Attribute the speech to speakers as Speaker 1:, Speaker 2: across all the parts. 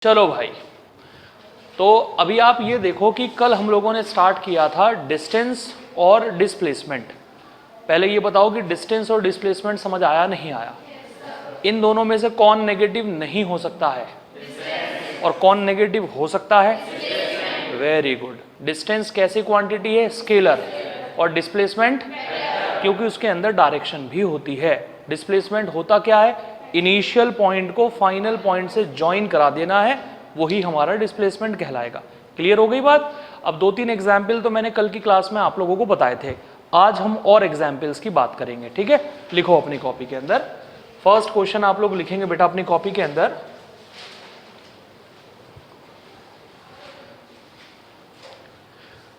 Speaker 1: चलो भाई, तो अभी आप ये देखो कि कल हम लोगों ने स्टार्ट किया था डिस्टेंस और डिस्प्लेसमेंट। पहले ये बताओ कि डिस्टेंस और डिस्प्लेसमेंट समझ आया नहीं आया? इन दोनों में से कौन नेगेटिव नहीं हो सकता है और कौन नेगेटिव हो सकता है? Very good. डिस्टेंस कैसी क्वांटिटी है? स्केलर। और डिस्प्लेसमेंट क्योंकि उसके अंदर डायरेक्शन भी होती है। डिस्प्लेसमेंट होता क्या है? इनिशियल पॉइंट को फाइनल पॉइंट से ज्वाइन करा देना है, वही हमारा डिस्प्लेसमेंट कहलाएगा। क्लियर हो गई बात? अब 2-3 एग्जाम्पल तो मैंने कल की क्लास में आप लोगों को बताए थे, आज हम और एग्जाम्पल्स की बात करेंगे। ठीक है, लिखो अपनी कॉपी के अंदर। फर्स्ट क्वेश्चन आप लोग लिखेंगे बेटा अपनी कॉपी के अंदर।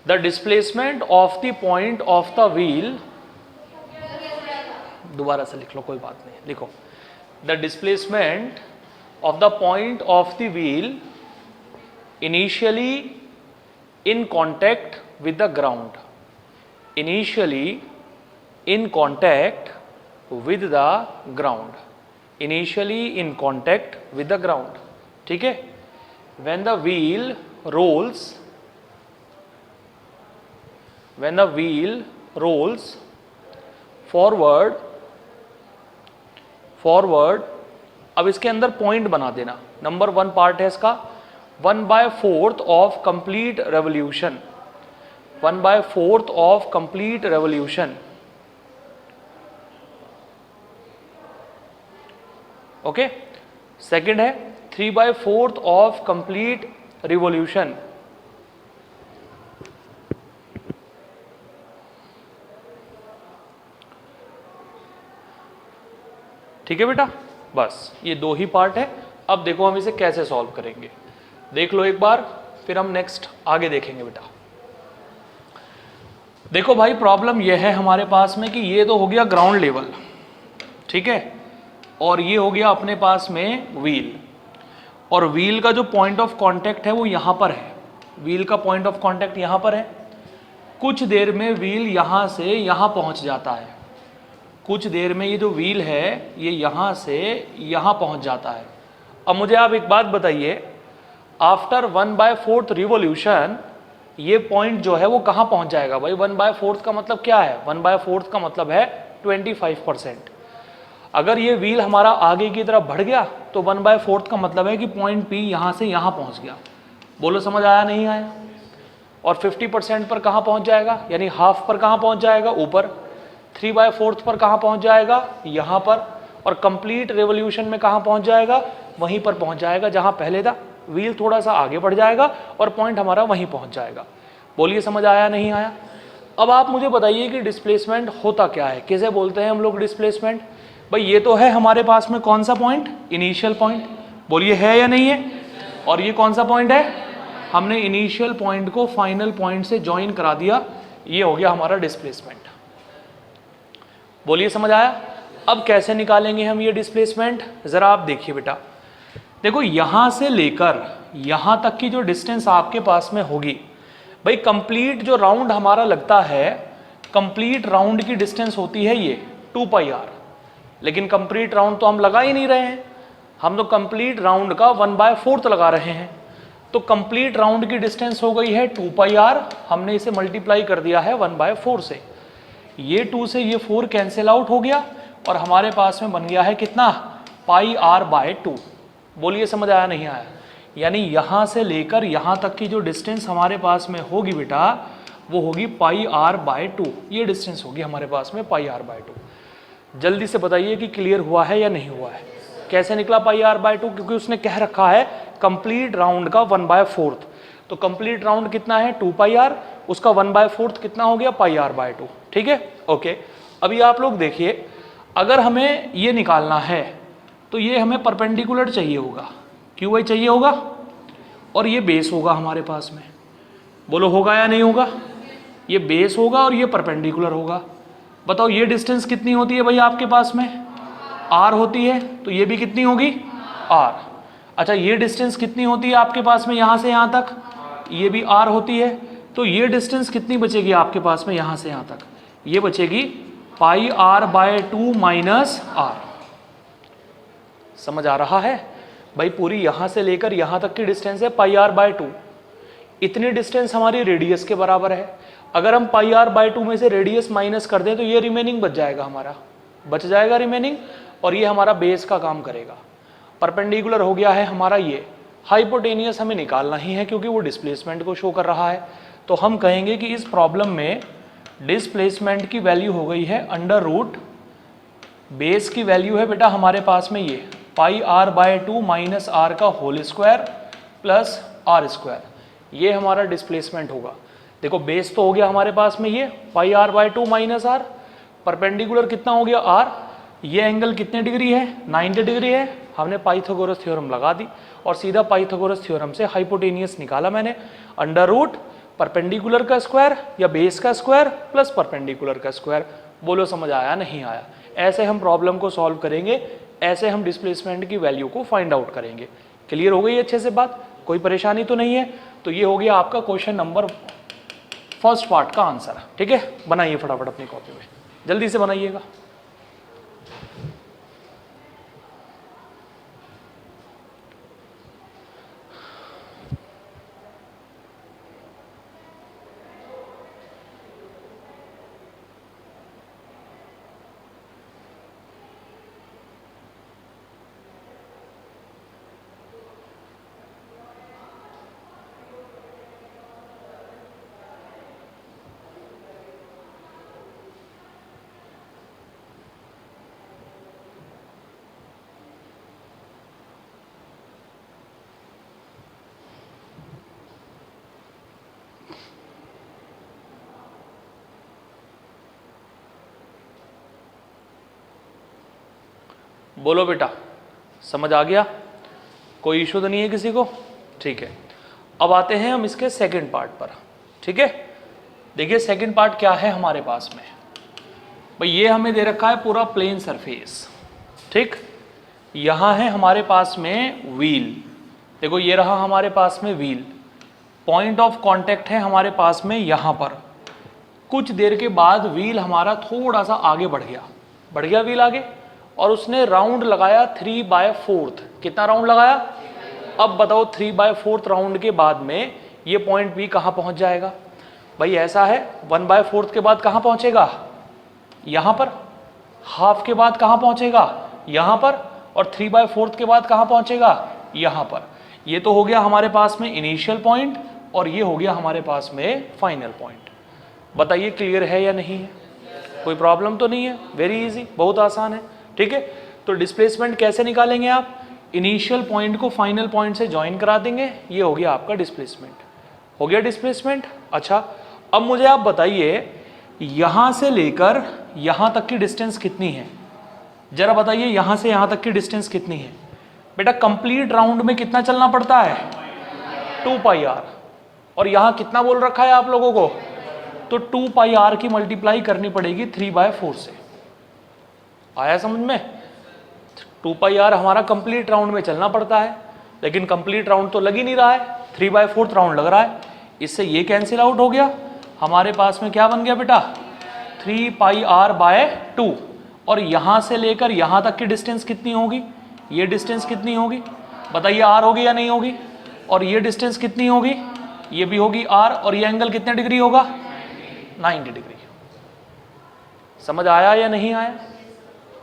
Speaker 1: The displacement of the point of the wheel, दोबारा से लिख लो कोई बात नहीं, लिखो। The displacement of the point of the wheel initially in contact with the ground, initially in contact with the ground, initially in contact with the ground, ठीक है? when the wheel rolls forward, अब इसके अंदर point बना देना। Number 1 part है इसका 1/4 of complete revolution, 1/4 of complete revolution. Okay, second है 3/4 ऑफ कंप्लीट रिवोल्यूशन। ठीक है बेटा, बस ये 2 ही पार्ट है। अब देखो हम इसे कैसे सॉल्व करेंगे, देख लो एक बार, फिर हम नेक्स्ट आगे देखेंगे बेटा। देखो भाई, प्रॉब्लम यह है हमारे पास में कि ये तो हो गया ग्राउंड लेवल, ठीक है, और ये हो गया अपने पास में व्हील, और व्हील का जो पॉइंट ऑफ कांटेक्ट है वो यहाँ पर है। व्हील का पॉइंट ऑफ कांटेक्ट यहाँ पर है। कुछ देर में व्हील यहाँ से यहाँ पहुँच जाता है, कुछ देर में ये जो व्हील है ये यहाँ से यहाँ पहुँच जाता है। अब मुझे आप एक बात बताइए, आफ्टर 1/4 रिवोल्यूशन ये पॉइंट जो है वो कहाँ पहुँच जाएगा? भाई 1/4 का मतलब क्या है? 1/4 का मतलब है 25%। अगर ये व्हील हमारा आगे की तरफ बढ़ गया तो 1/4 का मतलब है कि पॉइंट P यहाँ से यहाँ पहुँच गया। बोलो समझ आया नहीं आया? और 50% पर कहाँ पहुँच जाएगा? यानी हाफ पर कहाँ पहुँच जाएगा? ऊपर। 3/4 पर कहाँ पहुँच जाएगा? यहाँ पर। और कंप्लीट रेवोल्यूशन में कहाँ पहुँच जाएगा? वहीं पर पहुँच जाएगा जहाँ पहले था। व्हील थोड़ा सा आगे बढ़ जाएगा और पॉइंट हमारा वहीं पहुँच जाएगा। बोलिए समझ आया नहीं आया? अब आप मुझे बताइए कि डिस्प्लेसमेंट होता क्या है, किसे बोलते हैं हम लोग डिस्प्लेसमेंट? भाई ये तो है हमारे पास में कौन सा पॉइंट? Initial point. बोलिए है या नहीं है? और ये कौन सा पॉइंट है? हमने इनिशियल पॉइंट को फाइनल पॉइंट से ज्वाइन करा दिया, ये हो गया हमारा डिस्प्लेसमेंट। बोलिए समझ आया? अब कैसे निकालेंगे हम ये डिस्प्लेसमेंट, जरा आप देखिए बेटा। देखो यहां से लेकर यहां तक की जो डिस्टेंस आपके पास में होगी, भाई कंप्लीट जो राउंड हमारा लगता है, कंप्लीट राउंड की डिस्टेंस होती है ये 2πr। लेकिन कंप्लीट राउंड तो हम लगा ही नहीं रहे हैं, हम तो कंप्लीट राउंड का 1/4 लगा रहे हैं। तो कंप्लीट राउंड की डिस्टेंस हो गई है 2πr, हमने इसे मल्टीप्लाई कर दिया है 1/4 से। ये 2 से ये 4 कैंसिल आउट हो गया और हमारे पास में बन गया है कितना? πr/2। बोलिए समझ आया नहीं आया? यानी यहाँ से लेकर यहाँ तक की जो डिस्टेंस हमारे पास में होगी बेटा, वो होगी πr/2। ये डिस्टेंस होगी हमारे पास में πr/2। जल्दी से बताइए कि क्लियर हुआ है या नहीं हुआ है? कैसे निकला πr/2? क्योंकि उसने कह रखा है कंप्लीट राउंड का 1/4। तो कंप्लीट राउंड कितना है? 2πr, उसका 1/4 कितना हो गया? πr/2। ठीक है, ओके। अभी आप लोग देखिए, अगर हमें ये निकालना है तो ये हमें परपेंडिकुलर चाहिए होगा। क्यों भाई चाहिए होगा? और ये बेस होगा हमारे पास में। बोलो होगा या नहीं होगा? ये बेस होगा और ये परपेंडिकुलर होगा। बताओ ये डिस्टेंस कितनी होती है भाई आपके पास में? r होती है, तो ये भी कितनी होगी? r। अच्छा ये डिस्टेंस कितनी होती है आपके पास में यहाँ से यहाँ तक? ये भी r होती है। तो ये डिस्टेंस कितनी बचेगी आपके पास में यहाँ से यहाँ तक? ये बचेगी πr/2 - r। समझ आ रहा है? भाई पूरी यहां से लेकर यहां तक की डिस्टेंस है पाई आर बाय 2, इतनी डिस्टेंस हमारी रेडियस के बराबर है। अगर हम पाई आर बाय 2 में से रेडियस माइनस कर दें तो ये रिमेनिंग बच जाएगा, हमारा बच जाएगा रिमेनिंग, और ये हमारा बेस का काम करेगा। परपेंडिकुलर हो गया है हमारा ये, हाइपोटेनियस हमें निकालना ही है क्योंकि वो डिस्प्लेसमेंट को शो कर रहा है। तो हम कहेंगे कि इस प्रॉब्लम में डिस्प्लेसमेंट की वैल्यू हो गई है अंडर रूट, बेस की वैल्यू है बेटा हमारे पास में ये pi R by 2 minus R का whole square plus R square, ये हमारा डिस्प्लेसमेंट होगा। देखो बेस तो हो गया हमारे पास में ये pi R by 2 minus R, perpendicular कितना हो गया आर, ये एंगल कितने डिग्री है 90 डिग्री है, हमने पाइथागोरस थ्योरम लगा दी और सीधा पाइथागोरस थ्योरम से हाइपोटेनियस निकाला मैंने, अंडर रूट परपेंडिकुलर का स्क्वायर या बेस का स्क्वायर प्लस परपेंडिकुलर का स्क्वायर। बोलो समझ आया नहीं आया? ऐसे हम प्रॉब्लम को सॉल्व करेंगे, ऐसे हम डिस्प्लेसमेंट की वैल्यू को फाइंड आउट करेंगे। क्लियर हो गई अच्छे से बात? कोई परेशानी तो नहीं है? तो ये हो गया आपका क्वेश्चन नंबर फर्स्ट पार्ट का आंसर। ठीक है, बनाइए फटाफट अपनी कॉपी में, जल्दी से बनाइएगा। बोलो बेटा, समझ आ गया? कोई इशू तो नहीं है किसी को? ठीक है, अब आते हैं हम इसके सेकंड पार्ट पर। ठीक है, देखिए सेकंड पार्ट क्या है हमारे पास में। भाई ये हमें दे रखा है पूरा प्लेन सरफेस, ठीक, यहाँ है हमारे पास में व्हील, देखो ये रहा हमारे पास में व्हील, पॉइंट ऑफ कांटेक्ट है हमारे पास में यहाँ पर। कुछ देर के बाद व्हील हमारा थोड़ा सा आगे बढ़ गया व्हील आगे, और उसने राउंड लगाया 3/4। कितना राउंड लगाया? अब बताओ 3/4 राउंड के बाद में ये पॉइंट बी कहाँ पहुँच जाएगा? भाई ऐसा है 1/4 के बाद कहाँ पहुँचेगा? यहाँ पर। हाफ के बाद कहाँ पहुँचेगा? यहाँ पर। और 3/4 के बाद कहाँ पहुँचेगा? यहाँ पर। ये तो हो गया हमारे पास में इनिशियल पॉइंट और ये हो गया हमारे पास में फाइनल पॉइंट। बताइए क्लियर है या नहीं है? कोई प्रॉब्लम तो नहीं है? वेरी इजी, बहुत आसान है। ठीक है, तो डिस्प्लेसमेंट कैसे निकालेंगे आप? इनिशियल पॉइंट को फाइनल पॉइंट से ज्वाइन करा देंगे, ये हो गया आपका डिस्प्लेसमेंट। हो गया डिस्प्लेसमेंट। अच्छा, अब मुझे आप बताइए यहां से लेकर यहां तक की डिस्टेंस कितनी है? जरा बताइए यहां से यहां तक की डिस्टेंस कितनी है? बेटा कंप्लीट राउंड में कितना चलना पड़ता है? 2πr। और यहां कितना बोल रखा है आप लोगों को? तो 2πr की मल्टीप्लाई करनी पड़ेगी 3/4 से। आया समझ में? 2πr हमारा कंप्लीट राउंड में चलना पड़ता है, लेकिन कंप्लीट राउंड तो लग ही नहीं रहा है, 3/4 राउंड लग रहा है। इससे ये कैंसिल आउट हो गया, हमारे पास में क्या बन गया बेटा? 3πr/2। और यहां से लेकर यहां तक की डिस्टेंस कितनी होगी? ये डिस्टेंस कितनी होगी? बताइए, आर होगी या नहीं होगी? और ये डिस्टेंस कितनी होगी? ये भी होगी आर। और ये एंगल कितने डिग्री होगा? 90 डिग्री। समझ आया या नहीं आया?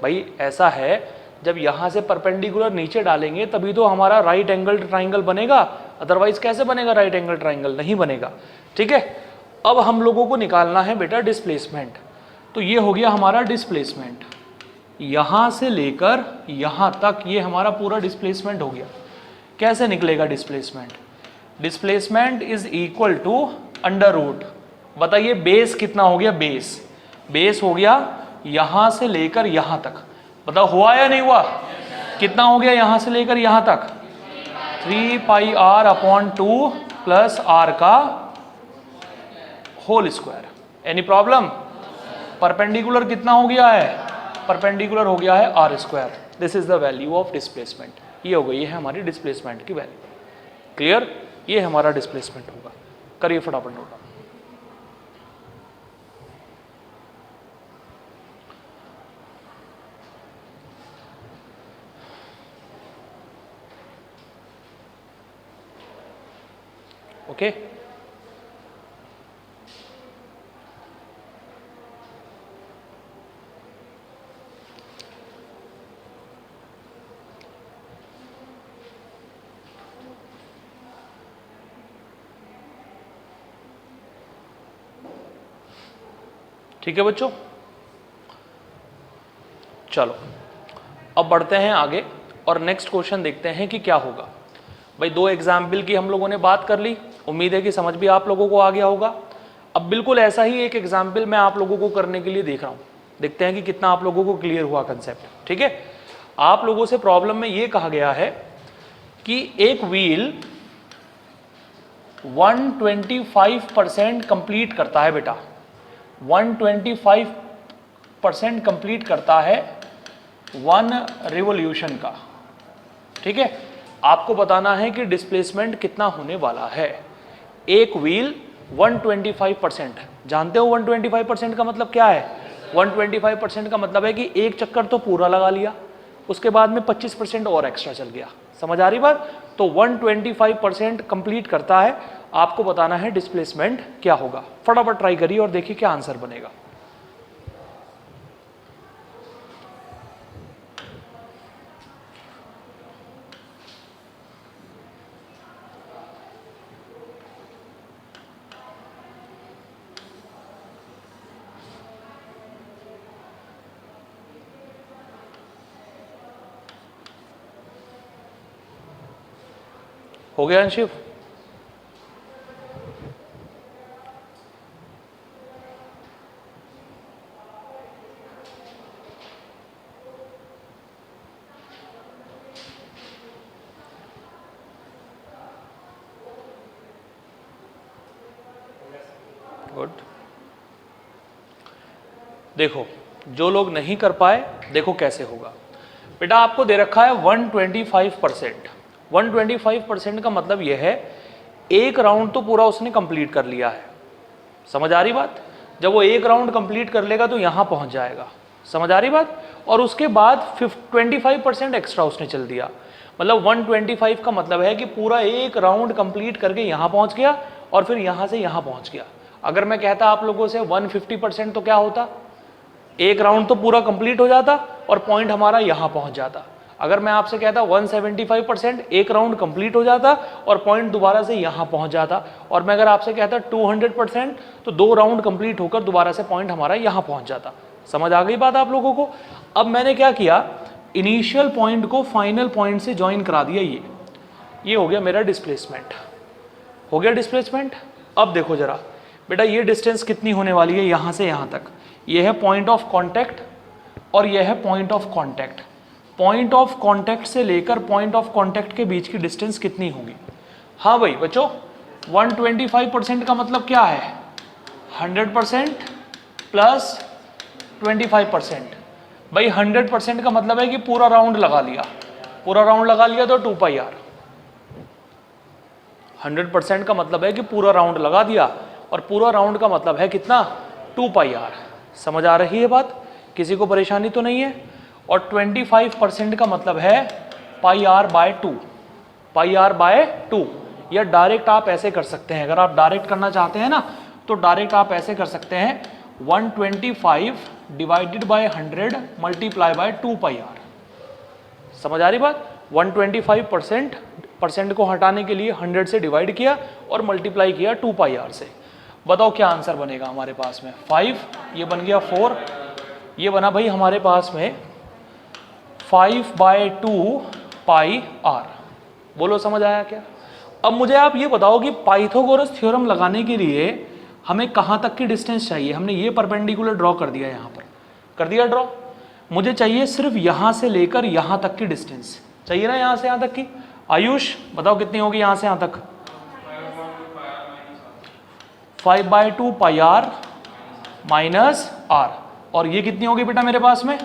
Speaker 1: भाई ऐसा है, जब यहां से परपेंडिकुलर नीचे डालेंगे तभी तो हमारा राइट एंगल ट्राइंगल बनेगा, अदरवाइज कैसे बनेगा राइट एंगल ट्राइंगल? नहीं बनेगा। ठीक है, अब हम लोगों को निकालना है बेटा डिस्प्लेसमेंट। तो ये हो गया हमारा डिस्प्लेसमेंट, यहां से लेकर यहां तक ये हमारा पूरा डिस्प्लेसमेंट हो गया। कैसे निकलेगा displacement? Displacement is equal to under root, बताइए बेस कितना हो गया? बेस हो गया यहां से लेकर यहां तक। बताओ हुआ या नहीं हुआ? कितना हो गया यहां से लेकर यहां तक? 3πr/2 प्लस आर का whole square. Any problem? Perpendicular कितना हो गया है? परपेंडिकुलर हो गया है R square. This is the value of displacement. ये हो गई है हमारी डिस्प्लेसमेंट की वैल्यू। क्लियर? ये हमारा डिस्प्लेसमेंट होगा। करिए फटाफट नोट। ओके। ठीक है बच्चों, चलो अब बढ़ते हैं आगे और नेक्स्ट क्वेश्चन देखते हैं कि क्या होगा। भाई 2 एग्जाम्पल की हम लोगों ने बात कर ली, उम्मीद है कि समझ भी आप लोगों को आ गया होगा। अब बिल्कुल ऐसा ही एक एग्जाम्पल मैं आप लोगों को करने के लिए देख रहा हूँ, देखते हैं कि कितना आप लोगों को क्लियर हुआ कंसेप्ट। ठीक है, आप लोगों से प्रॉब्लम में ये कहा गया है कि एक व्हील 125% कंप्लीट करता है बेटा, 125% कंप्लीट करता है 1 रिवोल्यूशन का। ठीक है, आपको बताना है कि डिस्प्लेसमेंट कितना होने वाला है। एक व्हील 125%, जानते हो 125% का मतलब क्या है? 125% का मतलब है कि एक चक्कर तो पूरा लगा लिया, उसके बाद में 25% और एक्स्ट्रा चल गया। समझ आ रही बात? तो 125% कंप्लीट करता है, आपको बताना है डिस्प्लेसमेंट क्या होगा। फटाफट ट्राई करिए और देखिए क्या आंसर बनेगा। हो गया अंशिव? गुड। देखो जो लोग नहीं कर पाए, देखो कैसे होगा। बेटा आपको दे रखा है 125%। 125% का मतलब यह है एक राउंड तो पूरा उसने कंप्लीट कर लिया है। समझ आ रही बात? जब वो एक राउंड कंप्लीट कर लेगा तो यहां पहुंच जाएगा। समझ आ रही बात? और उसके बाद 25% एक्स्ट्रा उसने चल दिया, मतलब 125 का मतलब है कि पूरा एक राउंड कंप्लीट करके यहां पहुंच गया और फिर यहां से यहां पहुंच गया। अगर मैं कहता आप लोगों से 150% तो क्या होता? एक राउंड तो पूरा कंप्लीट हो जाता और पॉइंट हमारा यहां पहुंच जाता। अगर मैं आपसे कहता 175%, एक राउंड कंप्लीट हो जाता और पॉइंट दोबारा से यहां पहुंच जाता। और मैं अगर आपसे कहता 200%, तो 2 राउंड कंप्लीट होकर दोबारा से पॉइंट हमारा यहां पहुंच जाता। समझ आ गई बात आप लोगों को? अब मैंने क्या किया, इनिशियल पॉइंट को फाइनल पॉइंट से ज्वाइन करा दिया। ये हो गया मेरा डिस्प्लेसमेंट। हो गया डिस्प्लेसमेंट। अब देखो जरा बेटा, ये डिस्टेंस कितनी होने वाली है यहां से यहां तक? ये है पॉइंट ऑफ कांटेक्ट और ये है point of contact. Point of contact से लेकर पॉइंट ऑफ कांटेक्ट के बीच की डिस्टेंस कितनी होगी? हाँ भाई बच्चों, 125% का मतलब क्या है? 100% प्लस 25%। भाई 100% का मतलब है कि पूरा राउंड लगा लिया, पूरा राउंड लगा लिया तो 2πr। 100% का मतलब है कि पूरा राउंड लगा दिया और पूरा राउंड का मतलब है कितना? 2πr। समझ आ रही है बात? किसी को परेशानी तो नहीं है? और 25% का मतलब है πr/2। πr/2 या डायरेक्ट आप ऐसे कर सकते हैं, अगर आप डायरेक्ट करना चाहते हैं ना तो डायरेक्ट आप ऐसे कर सकते हैं 125 divided by 100 multiply bye 2πr। समझ आ रही बात? 125% को हटाने के लिए 100 से डिवाइड किया और मल्टीप्लाई किया 2πr से। बताओ क्या आंसर बनेगा हमारे पास में? 5, ये बन गया 4, ये बना भाई हमारे पास में 5/2πr। बोलो समझ आया क्या? अब मुझे आप ये बताओ कि पाइथागोरस थ्योरम लगाने के लिए हमें कहाँ तक की डिस्टेंस चाहिए? हमने ये परपेंडिकुलर ड्रॉ कर दिया, यहाँ पर कर दिया ड्रॉ। मुझे चाहिए सिर्फ यहाँ से लेकर यहाँ तक की डिस्टेंस चाहिए ना, यहाँ से यहाँ तक की। आयुष बताओ कितनी होगी यहाँ से यहाँ तक? 5/2πr minus r। और ये कितनी होगी बेटा मेरे पास में?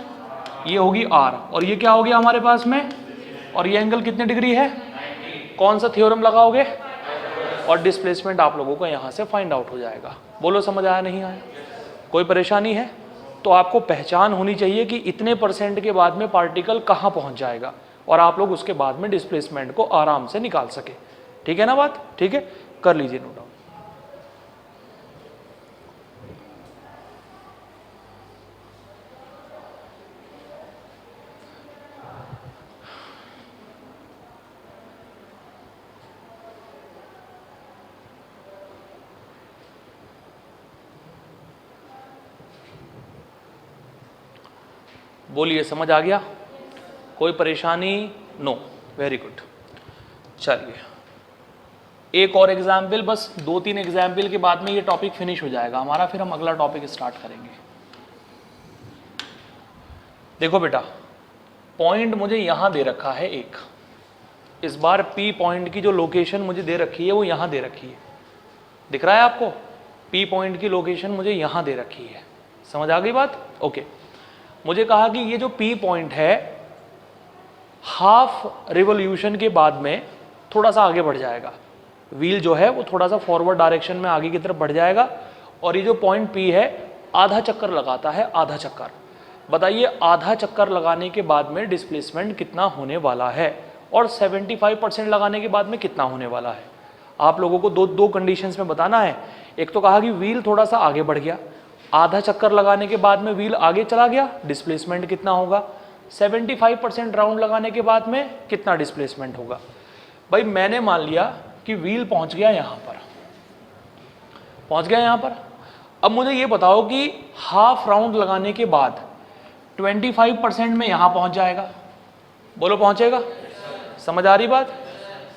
Speaker 1: ये होगी r। और ये क्या हो गया हमारे पास में? और ये एंगल कितने डिग्री है? कौन सा थ्योरम लगाओगे? और डिस्प्लेसमेंट आप लोगों को यहाँ से फाइंड आउट हो जाएगा। बोलो समझ आया नहीं आया? कोई परेशानी है? तो आपको पहचान होनी चाहिए कि इतने % के बाद में पार्टिकल कहाँ पहुँच जाएगा और आप लोग उसके बाद में डिस्प्लेसमेंट को आराम से निकाल सके। ठीक है ना बात? ठीक है, कर लीजिए नोट डाउन। बोलिए, समझ आ गया? कोई परेशानी? No, very good. चलिए एक और एग्जाम्पल, बस 2-3 एग्जाम्पल के बाद में ये टॉपिक फिनिश हो जाएगा हमारा, फिर हम अगला टॉपिक स्टार्ट करेंगे। देखो बेटा, पॉइंट मुझे यहां दे रखा है एक, इस बार पी पॉइंट की जो लोकेशन मुझे दे रखी है वो यहां दे रखी है, दिख रहा है आपको? पी पॉइंट की लोकेशन मुझे यहां दे रखी है, समझ आ गई बात? ओके। मुझे कहा कि ये जो पी पॉइंट है हाफ रिवॉल्यूशन के बाद में थोड़ा सा आगे बढ़ जाएगा, व्हील जो है वो थोड़ा सा फॉरवर्ड डायरेक्शन में आगे की तरफ बढ़ जाएगा, और ये जो पॉइंट पी है आधा चक्कर लगाता है, आधा चक्कर। बताइए आधा चक्कर लगाने के बाद में डिस्प्लेसमेंट कितना होने वाला है, और 75% लगाने के बाद में कितना होने वाला है? आप लोगों को दो कंडीशंस में बताना है। एक तो कहा कि व्हील थोड़ा सा आगे बढ़ गया, आधा चक्कर लगाने के बाद में व्हील आगे चला गया, डिस्प्लेसमेंट कितना होगा? 75% राउंड लगाने के बाद में कितना डिस्प्लेसमेंट होगा? भाई मैंने मान लिया कि व्हील पहुंच गया यहां पर, पहुंच गया यहां पर। अब मुझे ये बताओ कि हाफ राउंड लगाने के बाद 25% में यहां पहुंच जाएगा, बोलो पहुंचेगा? समझ आ रही बात?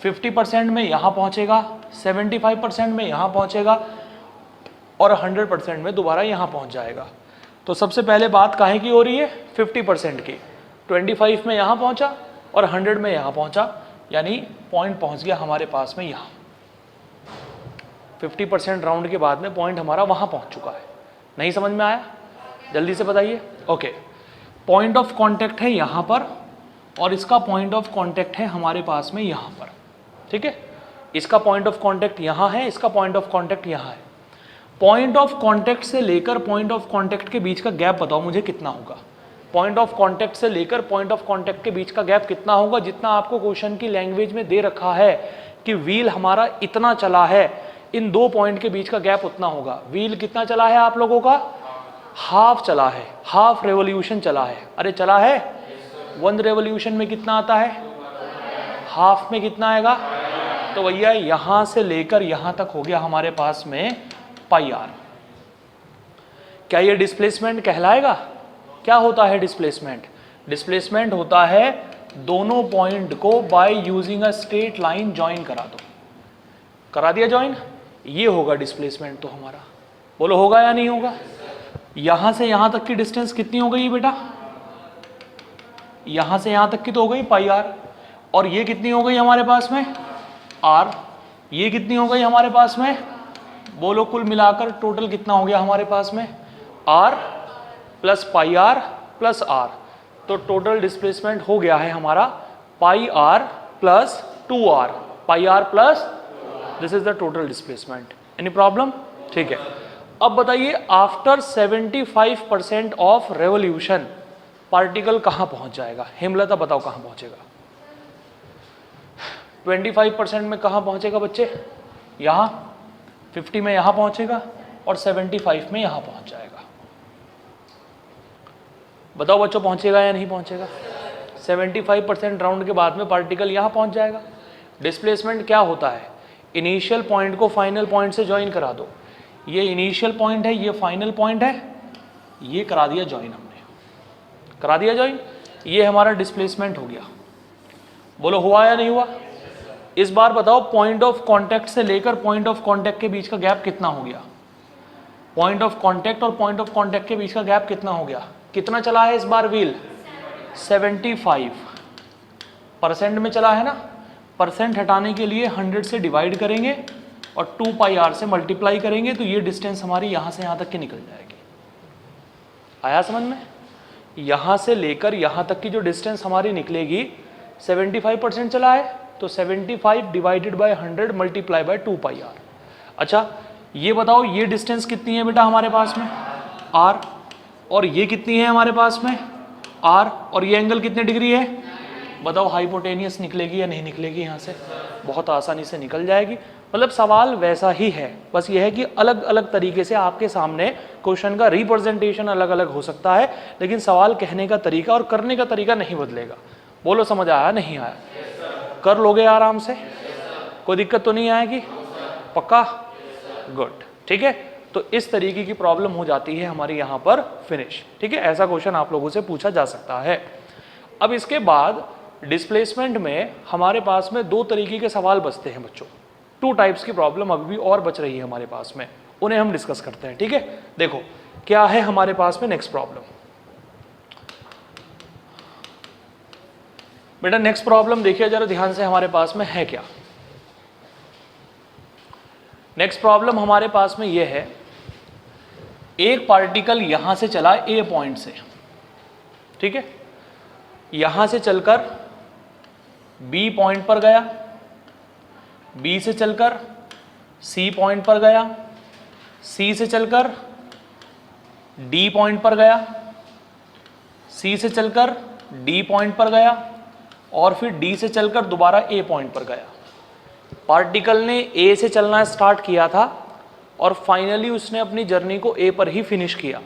Speaker 1: 50% में यहां पहुंचेगा, 75% में यहां पहुंचेगा, और 100% में दोबारा यहां पहुंच जाएगा। तो सबसे पहले बात काहे की हो रही है? 50% की। 25 में यहां पहुंचा और 100 में यहां पहुंचा, यानी पॉइंट पहुंच गया हमारे पास में यहां। 50% राउंड के बाद में पॉइंट हमारा वहां पहुंच चुका है। नहीं समझ में आया? जल्दी से बताइए। ओके, पॉइंट ऑफ कांटेक्ट है यहां पर, और इसका पॉइंट ऑफ कांटेक्ट है हमारे पास में यहां पर, ठीक है? इसका पॉइंट ऑफ कांटेक्ट यहां है, इसका पॉइंट ऑफ कांटेक्ट यहां है। पॉइंट ऑफ कांटेक्ट से लेकर पॉइंट ऑफ कांटेक्ट के बीच का गैप बताओ मुझे कितना होगा? पॉइंट ऑफ कांटेक्ट से लेकर पॉइंट ऑफ कांटेक्ट के बीच का गैप कितना होगा? जितना आपको क्वेश्चन की लैंग्वेज में दे रखा है कि व्हील हमारा इतना चला है, इन दो पॉइंट के बीच का गैप उतना होगा। व्हील कितना चला है आप लोगों का? हाफ चला है, हाफ रेवोल्यूशन चला है। अरे चला है, 1 रेवोल्यूशन में कितना आता है? हाफ में कितना आएगा? तो भैया यहां से लेकर यहां तक हो गया हमारे पास में पाई आर। क्या ये डिस्प्लेसमेंट कहलाएगा? क्या होता है डिस्प्लेसमेंट? डिस्प्लेसमेंट होता है दोनों पॉइंट को by using a straight line join करा दो। करा दिया ज्वाइन, ये होगा डिस्प्लेसमेंट तो हमारा। बोलो होगा या नहीं होगा? यहां से यहां तक की डिस्टेंस कितनी हो गई बेटा? यहां से यहां तक की तो हो गई पाई आर, और ये कितनी हो गई हमारे पास में? आर। ये कितनी हो गई हमारे पास में? बोलो कुल मिलाकर टोटल कितना हो गया हमारे पास में? R plus pi R plus R. तो टोटल डिस्प्लेसमेंट हो गया है हमारा pi R plus 2r, pi R plus, this is the total displacement. Any problem? ठीक है। अब बताइए आफ्टर 75% ऑफ रेवोल्यूशन पार्टिकल कहां पहुंच जाएगा? हेमलता बताओ कहां पहुंचेगा? 25% में कहां पहुंचेगा बच्चे? यहां। 50 में यहां पहुंचेगा, और 75 में यहां पहुंच जाएगा। बताओ बच्चों पहुंचेगा या नहीं पहुंचेगा? 75% राउंड के बाद में पार्टिकल यहां पहुंच जाएगा। डिस्प्लेसमेंट क्या होता है? इनिशियल पॉइंट को फाइनल पॉइंट से ज्वाइन करा दो। ये इनिशियल पॉइंट है, ये फाइनल पॉइंट है, ये करा दिया ज्वाइन, हमने करा दिया ज्वाइन, ये हमारा डिस्प्लेसमेंट हो गया। बोलो हुआ या नहीं हुआ? इस बार बताओ पॉइंट ऑफ कांटेक्ट से लेकर पॉइंट ऑफ कांटेक्ट के बीच का गैप कितना हो गया? पॉइंट ऑफ कांटेक्ट और पॉइंट ऑफ कांटेक्ट के बीच का गैप कितना हो गया? कितना चला है इस बार व्हील? 75% में चला है ना। परसेंट हटाने के लिए 100 से डिवाइड करेंगे और 2 पाई आर से मल्टीप्लाई करेंगे, तो ये डिस्टेंस हमारी यहां से यहां तक की निकल जाएगी। आया समझ में? यहां से लेकर यहां तक की जो डिस्टेंस हमारी निकलेगी, 75% चला है तो 75 divided by 100 multiply by 2 pi R. अच्छा ये बताओ ये डिस्टेंस कितनी है बेटा हमारे पास में? आर। और ये कितनी है हमारे पास में? आर। और ये एंगल कितने डिग्री है? बताओ हाइपोटेनियस निकलेगी या नहीं निकलेगी? यहाँ से बहुत आसानी से निकल जाएगी। मतलब सवाल वैसा ही है, बस यह है कि अलग अलग तरीके से आपके सामने क्वेश्चन का रिप्रेजेंटेशन अलग अलग हो सकता है, लेकिन सवाल कहने का तरीका और करने का तरीका नहीं बदलेगा। बोलो समझ आया नहीं आया? कर लोगे आराम से, कोई दिक्कत तो नहीं आएगी? पक्का? गुड, ठीक है। तो इस तरीके की प्रॉब्लम हो जाती है हमारी यहाँ पर फिनिश, ठीक है। ऐसा क्वेश्चन आप लोगों से पूछा जा सकता है। अब इसके बाद डिस्प्लेसमेंट में हमारे पास में दो तरीके के सवाल बचते हैं बच्चों। 2 टाइप्स की प्रॉब्लम अभी भी और बच रही है हमारे पास में, उन्हें हम डिस्कस करते हैं, ठीक है। देखो क्या है हमारे पास में नेक्स्ट प्रॉब्लम। बेटा नेक्स्ट प्रॉब्लम देखिए जरा ध्यान से, हमारे पास में है क्या। नेक्स्ट प्रॉब्लम हमारे पास में यह है, एक पार्टिकल यहां से चला ए पॉइंट से, ठीक है, यहां से चलकर बी पॉइंट पर गया, बी से चलकर सी पॉइंट पर गया, सी से चलकर डी पॉइंट पर गया, सी से चलकर डी पॉइंट पर गया और फिर डी से चलकर दोबारा ए पॉइंट पर गया। पार्टिकल ने ए से चलना स्टार्ट किया था और फाइनली उसने अपनी जर्नी को ए पर ही फिनिश किया।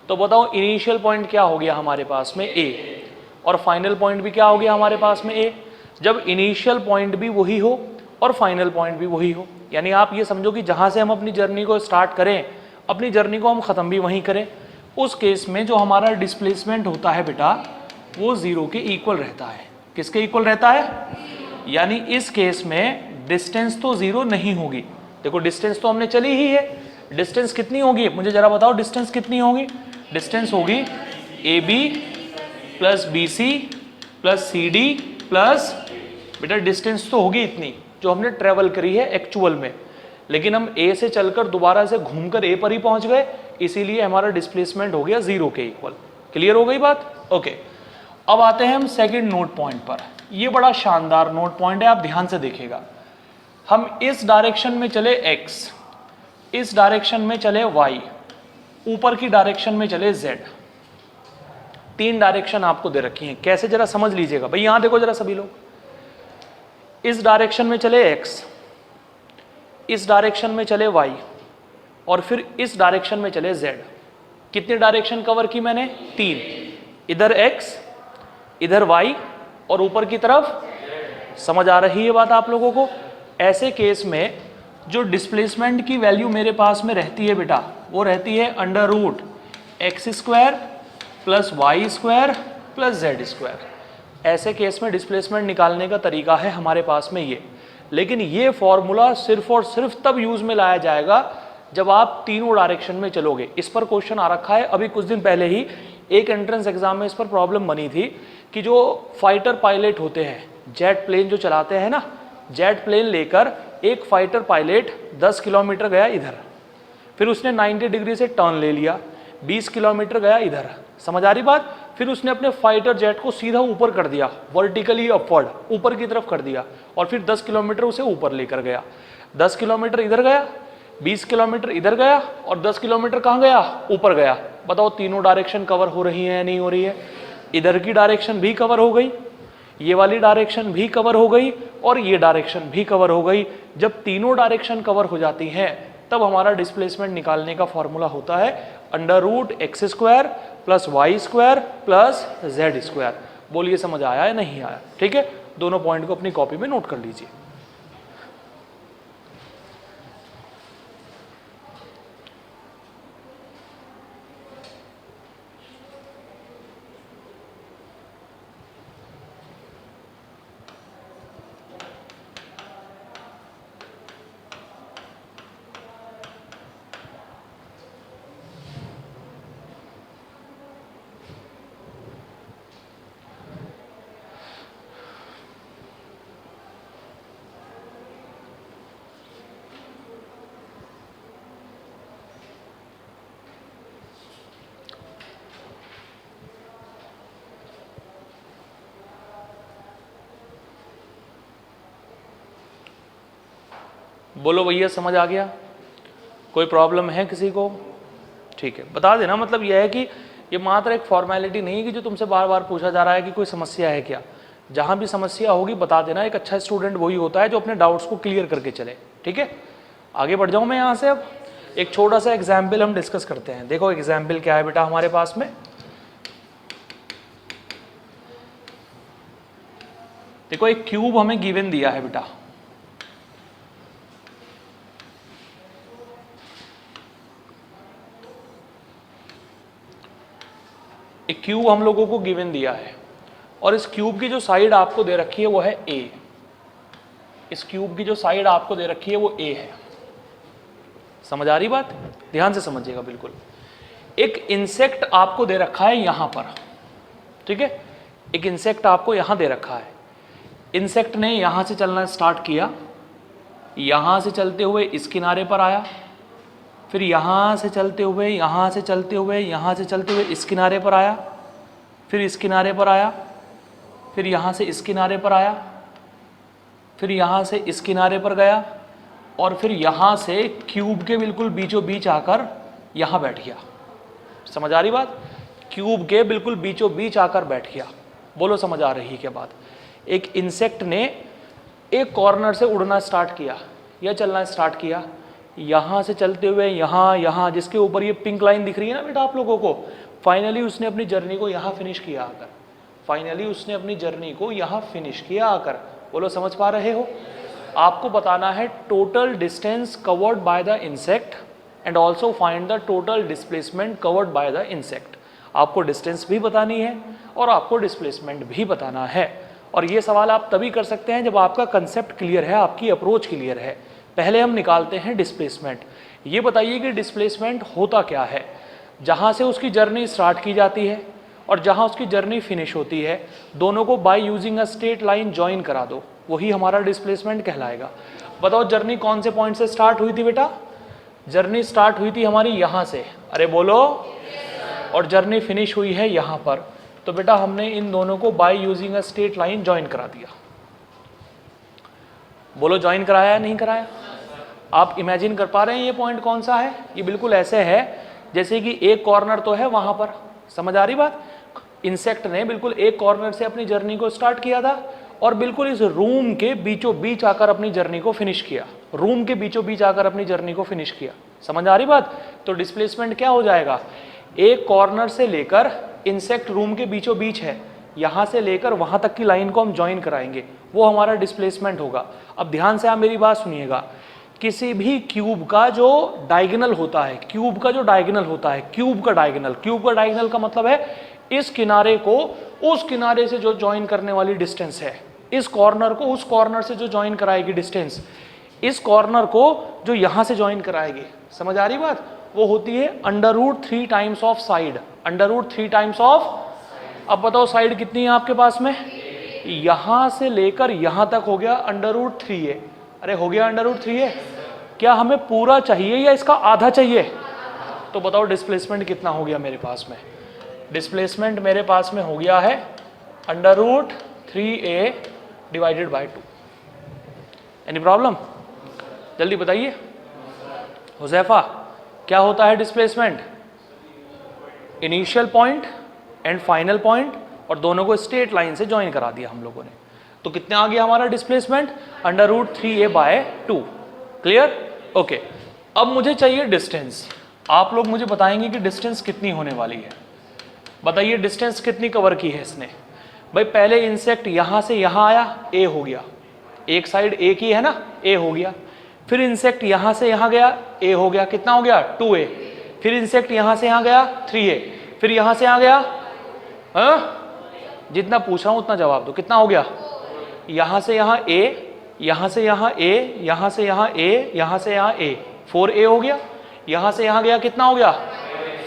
Speaker 1: तो बताओ इनिशियल पॉइंट क्या हो गया हमारे पास में? ए, और फाइनल पॉइंट भी क्या हो गया हमारे पास में? ए। जब इनिशियल पॉइंट भी वही हो और फाइनल पॉइंट भी वही हो, यानी आप ये समझो कि जहाँ से हम अपनी जर्नी को स्टार्ट करें, अपनी जर्नी को हम ख़त्म भी वहीं करें, उस केस में जो हमारा डिस्प्लेसमेंट होता है बेटा वो 0 के इक्वल रहता है। किसके इक्वल रहता है? यानी इस केस में डिस्टेंस तो 0 नहीं होगी। देखो डिस्टेंस तो हमने चली ही है, डिस्टेंस कितनी होगी मुझे जरा बताओ, डिस्टेंस कितनी होगी? डिस्टेंस होगी A B plus B C plus C D plus, बेटा डिस्टेंस तो होगी इतनी जो हमने ट्रेवल करी है एक्चुअल में, लेकिन हम ए से चलकर दोबारा से घूमकर ए पर ही पहुंच गए, इसीलिए हमारा डिस्प्लेसमेंट हो गया 0 के इक्वल। क्लियर हो गई बात? ओके। अब आते हैं हम सेकंड नोट पॉइंट पर। ये बड़ा शानदार नोट पॉइंट है, आप ध्यान से देखिएगा। हम इस डायरेक्शन में चले x, इस डायरेक्शन में चले y, ऊपर की डायरेक्शन में चले z। 3 डायरेक्शन आपको दे रखी हैं, कैसे जरा समझ लीजिएगा भाई। यहां देखो जरा सभी लोग, इस डायरेक्शन में चले x, इस डायरेक्शन में चले y और फिर इस डायरेक्शन में चले z। कितनी डायरेक्शन कवर की मैंने? 3। इधर x, इधर y और ऊपर की तरफ। समझ आ रही है बात आप लोगों को? ऐसे केस में जो डिस्प्लेसमेंट की वैल्यू मेरे पास में रहती है बेटा, वो रहती है under root x² plus y² plus z²। ऐसे केस में डिस्प्लेसमेंट निकालने का तरीका है हमारे पास में ये, लेकिन ये फॉर्मूला सिर्फ और सिर्फ तब यूज में लाया जाएगा जब आप तीनों डायरेक्शन में चलोगे। इस पर क्वेश्चन आ रखा है, अभी कुछ दिन पहले ही एक एंट्रेंस एग्जाम में इस पर प्रॉब्लम बनी थी कि जो फाइटर पायलट होते हैं, जेट प्लेन जो चलाते हैं ना, जेट प्लेन लेकर एक फाइटर पायलट 10 किलोमीटर गया इधर, फिर उसने 90 डिग्री से टर्न ले लिया, 20 किलोमीटर गया इधर। समझ आ रही बात? फिर उसने अपने फाइटर जेट को सीधा ऊपर कर दिया, वर्टिकली अपवर्ड, ऊपर की तरफ कर दिया, और फिर 10 किलोमीटर उसे ऊपर लेकर गया। 10 किलोमीटर इधर गया, 20 किलोमीटर इधर गया और 10 किलोमीटर कहाँ गया? ऊपर गया। बताओ तीनों डायरेक्शन कवर हो रही है या नहीं हो रही है? इधर की डायरेक्शन भी कवर हो गई, ये वाली डायरेक्शन भी कवर हो गई और ये डायरेक्शन भी कवर हो गई। जब तीनों डायरेक्शन कवर हो जाती हैं तब हमारा डिस्प्लेसमेंट निकालने का फॉर्मूला होता है under root x² plus y² plus z²। बोलिए समझ आया या नहीं आया? ठीक है, दोनों पॉइंट को अपनी कॉपी में नोट कर लीजिए। बोलो भैया समझ आ गया? कोई प्रॉब्लम है किसी को? ठीक है, बता देना। मतलब यह है कि ये मात्र एक फॉर्मेलिटी नहीं कि जो तुमसे बार बार पूछा जा रहा है कि कोई समस्या है क्या। जहाँ भी समस्या होगी बता देना। एक अच्छा स्टूडेंट वही होता है जो अपने डाउट्स को क्लियर करके चले। ठीक है, आगे बढ़ जाऊँ मैं यहाँ से। अब एक छोटा सा एग्जाम्पल हम डिस्कस करते हैं। देखो एग्जाम्पल क्या है बेटा हमारे पास में। देखो एक क्यूब हमें गिवन दिया है बेटा, एक क्यूब हम लोगों को गिवन दिया है और इस क्यूब की जो साइड आपको दे रखी है वो है a। इस क्यूब की जो साइड आपको दे रखी है वो a है। समझ आ रही बात? ध्यान से समझिएगा बिल्कुल। एक इंसेक्ट आपको दे रखा है यहां पर, ठीक है, एक इंसेक्ट आपको यहां दे रखा है। इंसेक्ट ने यहां से चलना स्टार्ट किया, यहां से चलते हुए इस किनारे पर आया, फिर यहाँ से चलते हुए यहाँ से चलते हुए यहाँ से चलते हुए इस किनारे पर आया, फिर इस किनारे पर आया, फिर यहाँ से इस किनारे पर आया, फिर यहाँ से इस किनारे पर गया और फिर यहाँ से क्यूब के बिल्कुल बीचों बीच आकर यहाँ बैठ गया। समझ आ रही बात? क्यूब के बिल्कुल बीचों बीच आकर बैठ गया। बोलो समझ आ रही है क्या बात? एक इंसेक्ट ने एक कॉर्नर से उड़ना स्टार्ट किया या चलना स्टार्ट किया, यहाँ से चलते हुए यहाँ जिसके ऊपर ये पिंक लाइन दिख रही है ना बेटा आप लोगों को, फाइनली उसने अपनी जर्नी को यहाँ फिनिश किया आकर। फाइनली उसने अपनी जर्नी को यहाँ फिनिश किया आकर। बोलो समझ पा रहे हो? आपको बताना है total distance covered by the insect and also find the total displacement covered by the insect. आपको डिस्टेंस भी बतानी है और आपको डिस्प्लेसमेंट भी बताना है। और ये सवाल आप तभी कर सकते हैं जब आपका कंसेप्ट क्लियर है, आपकी अप्रोच क्लियर है। पहले हम निकालते हैं डिस्प्लेसमेंट। ये बताइए कि डिस्प्लेसमेंट होता क्या है? जहाँ से उसकी जर्नी स्टार्ट की जाती है और जहाँ उसकी जर्नी फिनिश होती है, दोनों को by using a straight line join करा दो, वही हमारा डिस्प्लेसमेंट कहलाएगा। बताओ जर्नी कौन से पॉइंट से स्टार्ट हुई थी बेटा? जर्नी स्टार्ट हुई थी हमारी यहाँ से, अरे बोलो, और जर्नी फिनिश हुई है यहाँ पर। तो बेटा हमने इन दोनों को by using a straight line join करा दिया। बोलो ज्वाइन कराया या नहीं कराया? आप इमेजिन कर पा रहे हैं ये पॉइंट कौन सा है? ये बिल्कुल ऐसे है जैसे कि एक कॉर्नर तो है वहां पर। समझ आ रही बात? इंसेक्ट ने बिल्कुल एक कॉर्नर से अपनी जर्नी को स्टार्ट किया था और बिल्कुल इस रूम के बीचों बीच आकर अपनी जर्नी को फिनिश किया। रूम के बीचों बीच आकर अपनी जर्नी को फिनिश किया। समझ आ रही बात? तो डिस्प्लेसमेंट क्या हो जाएगा? एक कॉर्नर से लेकर इंसेक्ट रूम के बीचों बीच है, यहाँ से लेकर वहां तक की लाइन को हम ज्वाइन कराएंगे, वो हमारा डिस्प्लेसमेंट होगा। अब ध्यान से आप मेरी बात सुनिएगा। किसी भी क्यूब का जो डायगोनल होता है, क्यूब का जो डायगोनल होता है, क्यूब का डायगोनल का मतलब है इस किनारे को उस किनारे से जो ज्वाइन करने वाली डिस्टेंस है, इस कॉर्नर को उस कॉर्नर से जो ज्वाइन कराएगी डिस्टेंस, इस कॉर्नर को जो यहां से ज्वाइन कराएगी। समझ आ रही बात? वो होती है √3 times of side, √3 times of. अब बताओ साइड कितनी है आपके पास में? यहां से लेकर यहां तक हो गया √3 है। अरे हो गया √3 है। क्या हमें पूरा चाहिए या इसका आधा चाहिए? तो बताओ डिस्प्लेसमेंट कितना हो गया मेरे पास में? डिस्प्लेसमेंट मेरे पास में हो गया है √3a divided by 2। Any problem? जल्दी बताइए हुजैफा, क्या होता है displacement? Initial point and final point, और दोनों को स्ट्रेट लाइन से ज्वाइन करा दिया हम लोगों ने। तो कितना आ गया हमारा displacement? √3a bye 2। Clear? Okay. अब मुझे चाहिए डिस्टेंस। आप लोग मुझे बताएंगे कि डिस्टेंस कितनी होने वाली है। बताइए डिस्टेंस कितनी कवर की है इसने? भाई पहले इंसेक्ट यहां से यहां आया, a हो गया, एक साइड a की है ना, a हो गया। फिर इंसेक्ट यहां से यहां गया, a हो गया, कितना हो गया? 2a। फिर इंसेक्ट यहां से यहां गया, 3a। फिर यहां से यहां गया, जितना पूछा हूं उतना जवाब दो, कितना हो गया? यहां से यहां a, यहां से यहां a, यहां से यहां a, यहां से यहां a, 4a हो गया। यहां से यहां गया, कितना हो गया?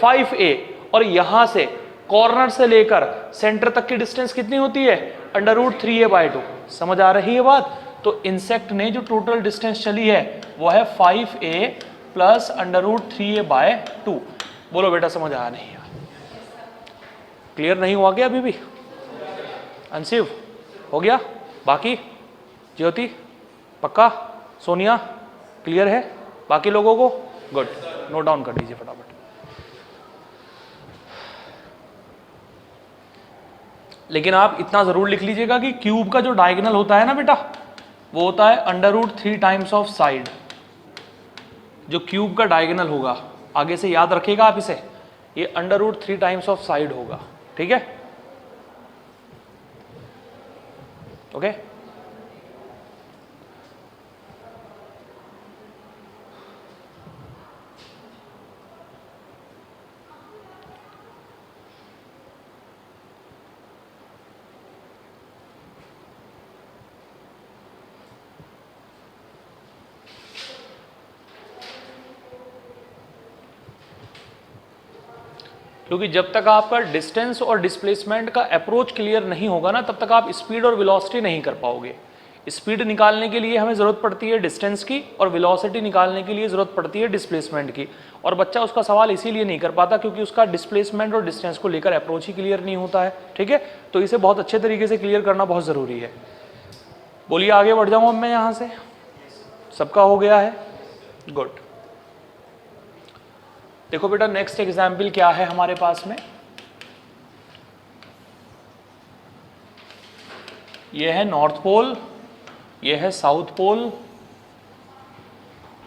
Speaker 1: 5a। और यहां से कॉर्नर से लेकर सेंटर तक की डिस्टेंस कितनी होती है? √3a bye 2। समझ आ रही है बात? तो इंसेक्ट ने जो टोटल डिस्टेंस चली है वो है 5a प्लस √3a बाय 2। बोलो बेटा समझ आया नहीं? क्लियर नहीं हुआ क्या अभी भी? अंशिव हो गया? बाकी ज्योति पक्का? सोनिया क्लियर है? बाकी लोगों को? गुड, नोट डाउन कर दीजिए फटाफट। लेकिन आप इतना ज़रूर लिख लीजिएगा कि क्यूब का जो डायगोनल होता है ना बेटा, वो होता है √3 टाइम्स ऑफ साइड। जो क्यूब का डायगोनल होगा, आगे से याद रखिएगा आप इसे, ये √3 टाइम्स ऑफ साइड होगा। ठीक है, ओके। क्योंकि जब तक आपका डिस्टेंस और डिस्प्लेसमेंट का अप्रोच क्लियर नहीं होगा ना, तब तक आप स्पीड और वेलोसिटी नहीं कर पाओगे। स्पीड निकालने के लिए हमें ज़रूरत पड़ती है डिस्टेंस की, और वेलोसिटी निकालने के लिए ज़रूरत पड़ती है डिस्प्लेसमेंट की। और बच्चा उसका सवाल इसीलिए नहीं कर पाता क्योंकि उसका डिस्प्लेसमेंट और डिस्टेंस को लेकर अप्रोच ही क्लियर नहीं होता है। ठीक है, तो इसे बहुत अच्छे तरीके से क्लियर करना बहुत ज़रूरी है। बोलिए, आगे बढ़ जाऊँ अब मैं यहाँ से? सबका हो गया है? गुड। देखो बेटा, नेक्स्ट एग्जाम्पल क्या है हमारे पास में, ये है नॉर्थ पोल, ये है साउथ पोल,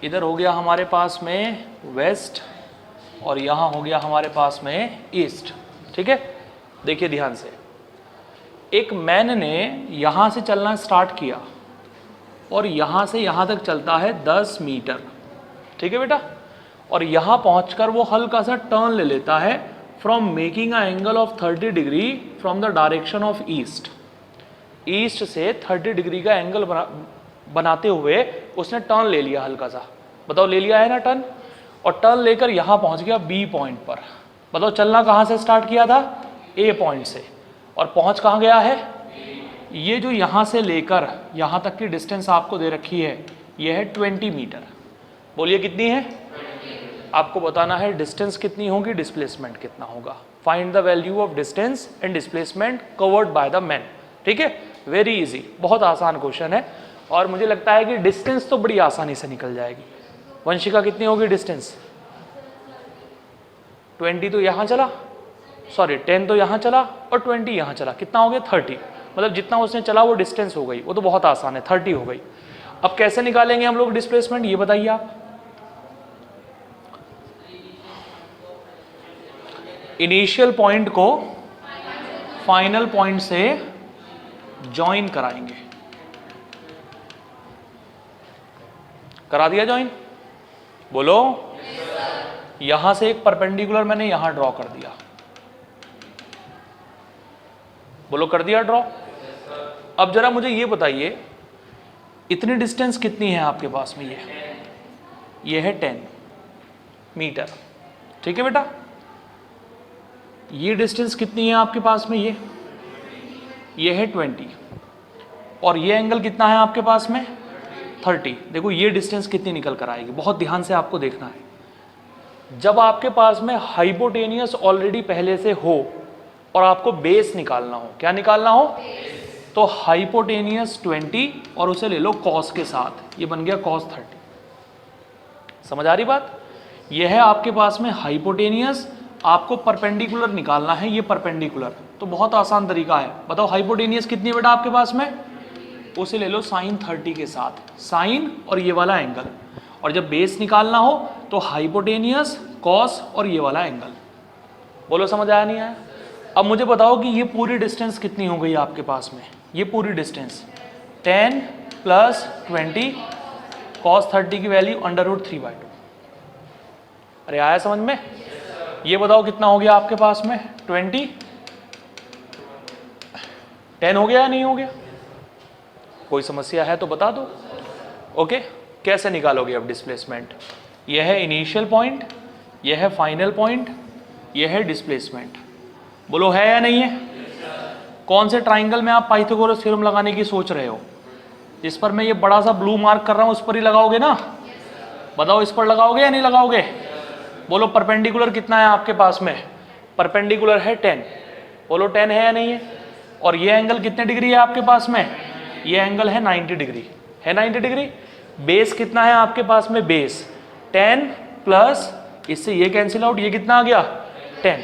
Speaker 1: इधर हो गया हमारे पास में वेस्ट, और यहाँ हो गया हमारे पास में ईस्ट। ठीक है, देखिए ध्यान से, एक मैन ने यहाँ से चलना स्टार्ट किया और यहाँ से यहाँ तक चलता है 10 मीटर। ठीक है बेटा, और यहाँ पहुँचकर वो हल्का सा टर्न ले लेता है from making a angle of 30 degree from the direction of east. East से 30 डिग्री का एंगल बनाते हुए उसने टर्न ले लिया हल्का सा। बताओ, ले लिया है ना टर्न? और टर्न लेकर यहाँ पहुँच गया बी पॉइंट पर। बताओ, चलना कहाँ से स्टार्ट किया था? ए पॉइंट से, और पहुँच कहाँ गया है? ये जो यहाँ से लेकर यहाँ तक की डिस्टेंस आपको दे रखी है, ये है 20 मीटर। बोलिए कितनी है? आपको बताना है डिस्टेंस कितनी होगी, डिस्प्लेसमेंट कितना होगा। Find the value of distance and displacement covered by the man. ठीक है, वेरी इजी, बहुत आसान क्वेश्चन है, और मुझे लगता है कि डिस्टेंस तो बड़ी आसानी से निकल जाएगी। वंशिका, कितनी होगी डिस्टेंस? 20 तो यहाँ चला, सॉरी 10 तो यहाँ चला, और 20 यहाँ चला, कितना हो गया? 30। मतलब जितना उसने चला वो डिस्टेंस हो गई, वो तो बहुत आसान है, 30 हो गई। अब कैसे निकालेंगे हम लोग डिस्प्लेसमेंट, ये बताइए आप। इनिशियल पॉइंट को फाइनल पॉइंट से ज्वाइन कराएंगे। करा दिया ज्वाइन? बोलो। यहां से एक परपेंडिकुलर मैंने यहां ड्रॉ कर दिया। बोलो, कर दिया ड्रॉ? अब जरा मुझे ये बताइए, इतनी डिस्टेंस कितनी है आपके पास में? ये है 10 मीटर। ठीक है बेटा, ये डिस्टेंस कितनी है आपके पास में? ये है 20, और ये एंगल कितना है आपके पास में? 30। देखो ये डिस्टेंस कितनी निकल कर आएगी, बहुत ध्यान से आपको देखना है। जब आपके पास में हाइपोटेनियस ऑलरेडी पहले से हो और आपको बेस निकालना हो, क्या निकालना हो? तो हाइपोटेनियस 20 और उसे ले लो कॉस के साथ, ये बन गया cos 30। समझ आ रही बात? यह है आपके पास में हाइपोटेनियस, आपको परपेंडिकुलर निकालना है, ये परपेंडिकुलर, तो बहुत आसान तरीका है। बताओ हाइपोटेनियस कितनी है बेटा आपके पास में? उसे ले लो sin 30 के साथ, साइन और ये वाला एंगल, और जब बेस निकालना हो तो हाइपोटेनियस, कॉस और ये वाला एंगल। बोलो, समझ आया नहीं आया? अब मुझे बताओ कि ये पूरी डिस्टेंस कितनी हो गई आपके पास में? ये पूरी डिस्टेंस 10 + 20 cos 30 की वैल्यू √3/2। अरे आया समझ में? ये बताओ कितना हो गया आपके पास में? 20, 10 हो गया या नहीं हो गया? कोई समस्या है तो बता दो। ओके, कैसे निकालोगे अब डिस्प्लेसमेंट? यह है इनिशियल पॉइंट, यह है फाइनल पॉइंट, यह है डिस्प्लेसमेंट। बोलो, है या नहीं है? कौन से ट्राइंगल में आप पाइथागोरस थ्योरम लगाने की सोच रहे हो? जिस पर मैं ये बड़ा सा ब्लू मार्क कर रहा हूं उस पर ही लगाओगे ना? बताओ, इस पर लगाओगे या नहीं लगाओगे? बोलो, परपेंडिकुलर कितना है आपके पास में? परपेंडिकुलर है 10। बोलो 10 है या नहीं है? और ये एंगल कितने डिग्री है आपके पास में? ये एंगल है 90 डिग्री, है 90 डिग्री। बेस कितना है आपके पास में? बेस 10 प्लस इससे ये कैंसिल आउट, ये कितना आ गया? 10।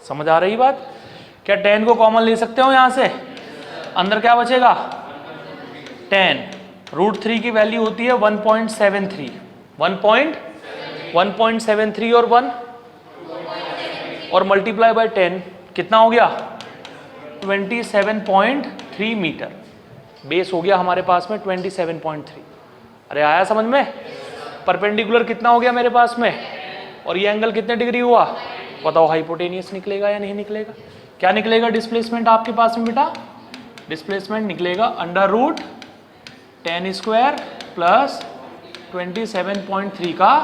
Speaker 1: समझ आ रही बात? क्या 10 को कॉमन ले सकते हो यहां से? अंदर क्या बचेगा? 10। √3 की वैल्यू होती है 1.73। 1.73 और 1 और मल्टीप्लाई बाय 10 कितना हो गया? 27.3 मीटर। बेस हो गया हमारे पास में 27.3। अरे आया समझ में? परपेंडिकुलर कितना हो गया मेरे पास में, और ये एंगल कितने डिग्री हुआ? बताओ हाइपोटेनियस निकलेगा या नहीं निकलेगा? क्या निकलेगा डिस्प्लेसमेंट आपके पास में बेटा? डिस्प्लेसमेंट निकलेगा √10² प्लस 27.3 का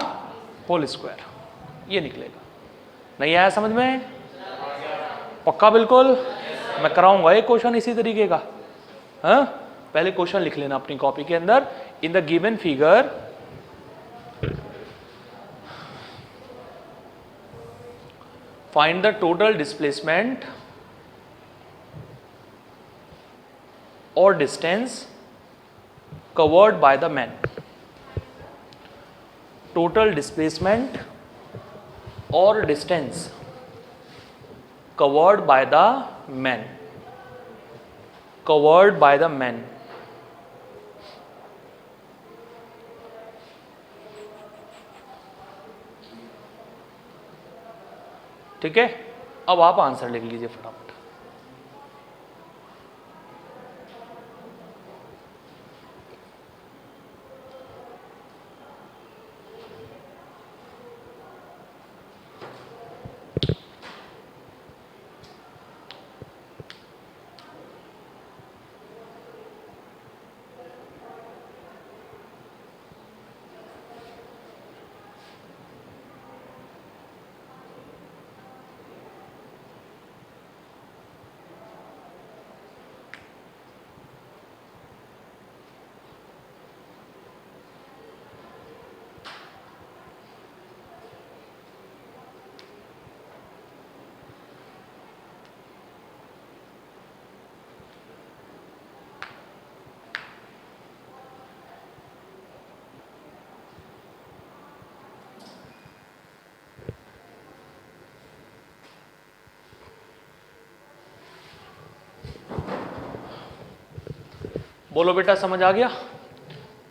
Speaker 1: होल स्क्वायर, ये निकलेगा। नहीं आया समझ में? पक्का बिल्कुल? मैं कराऊंगा एक क्वेश्चन इसी तरीके का। हाँ, पहले क्वेश्चन लिख लेना अपनी कॉपी के अंदर। In the given figure find the total displacement or distance covered by the man. Total displacement or distance covered by the man. Covered by the man. ठीक है, अब आप आंसर लिख लीजिए फटाफट। बोलो बेटा, समझ आ गया?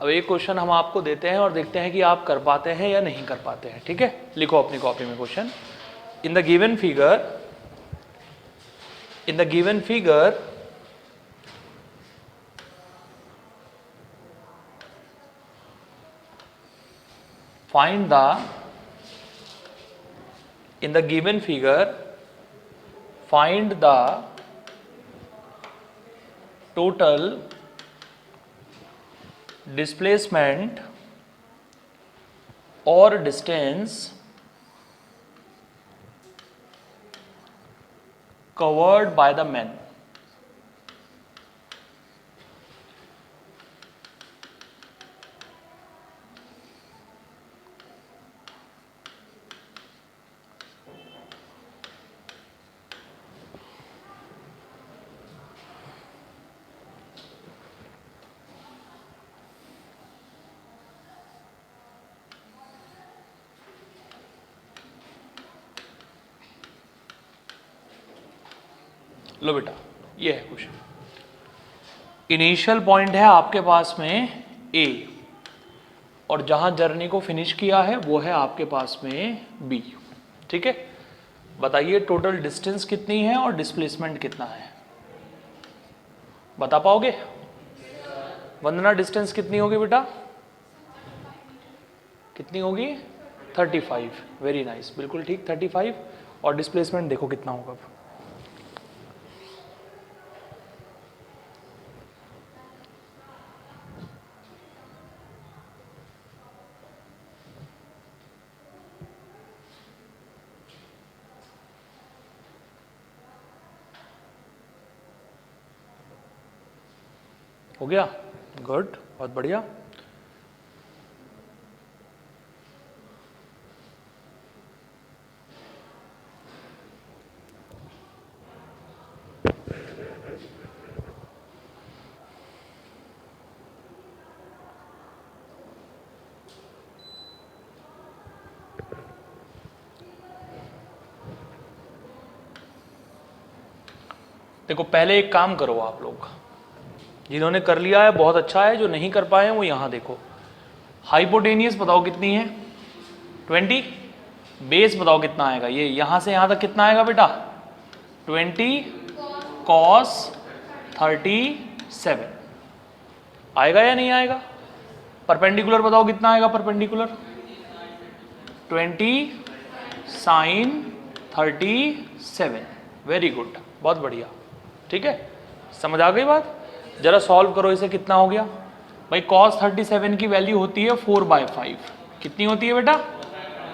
Speaker 1: अब एक क्वेश्चन हम आपको देते हैं और देखते हैं कि आप कर पाते हैं या नहीं कर पाते हैं। ठीक है, लिखो अपनी कॉपी में question. In the given figure find the total displacement or distance covered by the man. लो बेटा, ये है क्वेश्चन। इनिशियल पॉइंट है आपके पास में ए, और जहां जर्नी को फिनिश किया है वो है आपके पास में बी। ठीक है, बताइए टोटल डिस्टेंस कितनी है और डिस्प्लेसमेंट कितना है? बता पाओगे? वंदना, डिस्टेंस कितनी होगी बेटा? कितनी होगी? 35। वेरी नाइस, बिल्कुल ठीक, 35। और डिस्प्लेसमेंट देखो कितना होगा। हो गया? गुड, बहुत बढ़िया। देखो पहले एक काम करो आप लोग, जिन्होंने कर लिया है बहुत अच्छा है, जो नहीं कर पाए हैं वो यहाँ देखो। हाइपोटेनियस बताओ कितनी है 20, बेस बताओ कितना आएगा, ये यहाँ से यहाँ तक कितना आएगा बेटा 20 cos 37 आएगा या नहीं आएगा। परपेंडिकुलर बताओ कितना आएगा परपेंडिकुलर 20 sin 37। वेरी गुड, बहुत बढ़िया, ठीक है, समझ आ गई बात। जरा सॉल्व करो इसे, कितना हो गया भाई। cos 37 की वैल्यू होती है 4/5, कितनी होती है बेटा,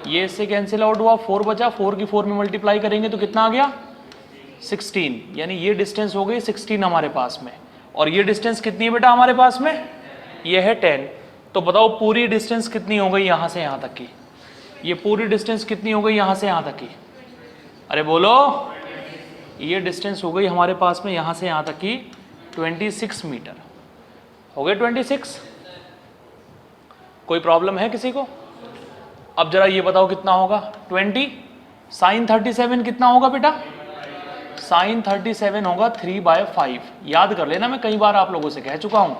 Speaker 1: ये इससे कैंसिल आउट हुआ, 4 बचा, 4 की 4 में मल्टीप्लाई करेंगे तो कितना आ गया 16, यानी ये डिस्टेंस हो गई 16 हमारे पास में। और ये डिस्टेंस कितनी है बेटा हमारे पास में, ये है 10। तो बताओ पूरी डिस्टेंस कितनी हो गई यहाँ से यहाँ तक की, ये पूरी डिस्टेंस कितनी हो गई यहाँ से यहाँ तक की, अरे बोलो, ये डिस्टेंस हो गई हमारे पास में यहाँ से यहाँ तक की 26 मीटर हो गए 26। कोई प्रॉब्लम है किसी को। अब जरा ये बताओ कितना होगा 20 sin 37 कितना होगा बेटा, sin 37 होगा 3/5। याद कर लेना, मैं कई बार आप लोगों से कह चुका हूं।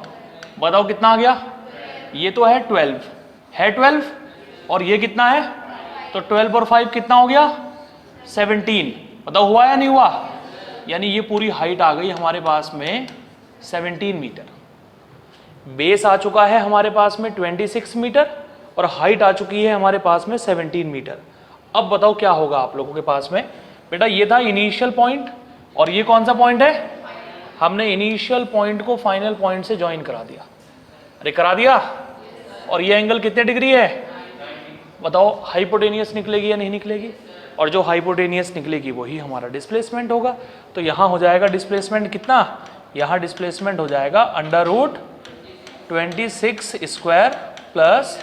Speaker 1: बताओ कितना आ गया, ये तो है 12 है 12, और ये कितना है, तो 12 और 5 कितना हो गया 17। बताओ हुआ या नहीं हुआ, यानी ये पूरी हाइट आ गई हमारे पास में 17 मीटर। बेस आ चुका है हमारे पास में 26 मीटर और हाइट आ चुकी है हमारे पास में 17 मीटर। अब बताओ क्या होगा आप लोगों के पास में बेटा, ये था इनिशियल पॉइंट और ये कौन सा पॉइंट है, हमने इनिशियल पॉइंट को फाइनल पॉइंट से ज्वाइन करा दिया। अरे करा दिया। और ये एंगल कितने डिग्री है बताओ, हाइपोटेनियस निकलेगी या नहीं निकलेगी, और जो हाइपोटेनियस निकलेगी वही हमारा डिस्प्लेसमेंट होगा। तो यहाँ हो जाएगा डिस्प्लेसमेंट कितना, यहाँ डिस्प्लेसमेंट हो जाएगा √26² प्लस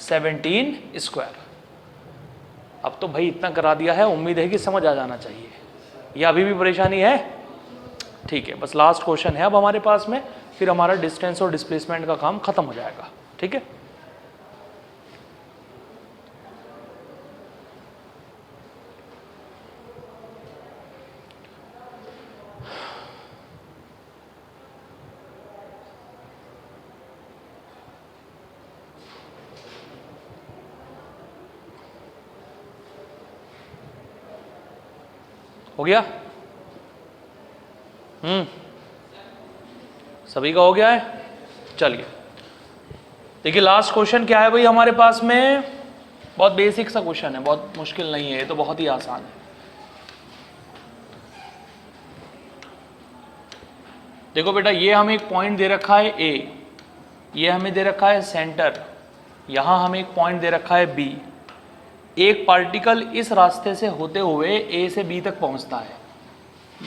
Speaker 1: 17²। अब तो भाई इतना करा दिया है, उम्मीद है कि समझ आ जाना चाहिए, या अभी भी परेशानी है, ठीक है। बस लास्ट क्वेश्चन है अब हमारे पास में, फिर हमारा डिस्टेंस और डिस्प्लेसमेंट का काम खत्म हो जाएगा, ठीक है। हो गया, सभी का हो गया है। चलिए देखिए लास्ट क्वेश्चन क्या है भाई हमारे पास में, बहुत बेसिक सा क्वेश्चन है, बहुत मुश्किल नहीं है, ये तो बहुत ही आसान है। देखो बेटा, ये हमें एक पॉइंट दे रखा है ए, ये हमें दे रखा है सेंटर, यहां हमें एक पॉइंट दे रखा है बी। एक पार्टिकल इस रास्ते से होते हुए ए से बी तक पहुंचता है,